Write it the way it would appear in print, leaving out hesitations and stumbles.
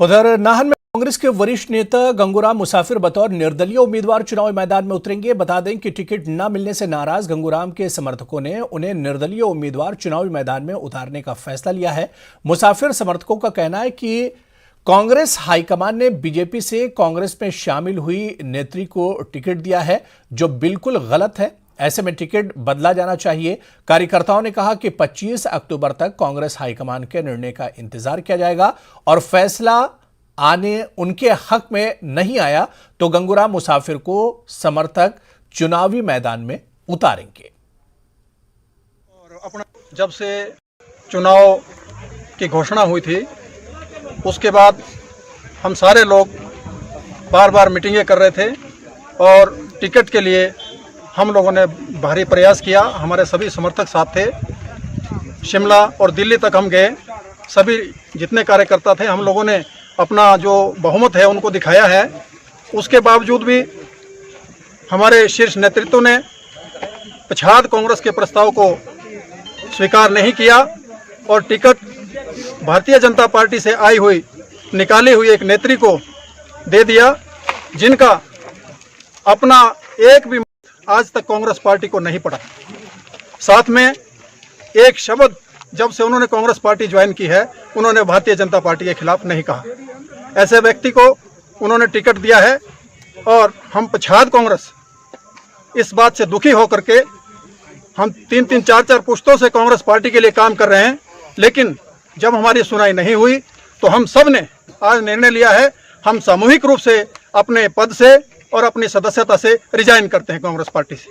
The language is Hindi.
उधर नाहन में कांग्रेस के वरिष्ठ नेता गंगूराम मुसाफिर बतौर निर्दलीय उम्मीदवार चुनावी मैदान में उतरेंगे। बता दें कि टिकट न मिलने से नाराज गंगूराम के समर्थकों ने उन्हें निर्दलीय उम्मीदवार चुनावी मैदान में उतारने का फैसला लिया है। मुसाफिर समर्थकों का कहना है कि कांग्रेस हाईकमान ने बीजेपी से कांग्रेस में शामिल हुई नेत्री को टिकट दिया है, जो बिल्कुल गलत है। ऐसे में टिकट बदला जाना चाहिए। कार्यकर्ताओं ने कहा कि 25 अक्टूबर तक कांग्रेस हाईकमान के निर्णय का इंतजार किया जाएगा और फैसला आने उनके हक में नहीं आया तो गंगूराम मुसाफिर को समर्थक चुनावी मैदान में उतारेंगे। और अपना जब से चुनाव की घोषणा हुई थी उसके बाद हम सारे लोग बार बार मीटिंगें कर रहे थे और टिकट के लिए हम लोगों ने भारी प्रयास किया। हमारे सभी समर्थक साथ थे। शिमला और दिल्ली तक हम गए। सभी जितने कार्यकर्ता थे हम लोगों ने अपना जो बहुमत है उनको दिखाया है। उसके बावजूद भी हमारे शीर्ष नेतृत्व ने पछाड़ कांग्रेस के प्रस्ताव को स्वीकार नहीं किया और टिकट भारतीय जनता पार्टी से आई हुई निकाली हुई एक नेत्री को दे दिया, जिनका अपना एक भी आज तक कांग्रेस पार्टी को नहीं पड़ा। साथ में एक शब्द जब से उन्होंने कांग्रेस पार्टी ज्वाइन की है उन्होंने भारतीय जनता पार्टी के खिलाफ नहीं कहा। ऐसे व्यक्ति को उन्होंने टिकट दिया है और हम पछाड़ कांग्रेस इस बात से दुखी होकर के हम 3-3, 4-4 पुश्तों से कांग्रेस पार्टी के लिए काम कर रहे हैं, लेकिन जब हमारी सुनाई नहीं हुई तो हम सब ने आज निर्णय लिया है, हम सामूहिक रूप से अपने पद से और अपनी सदस्यता से रिजाइन करते हैं कांग्रेस पार्टी से।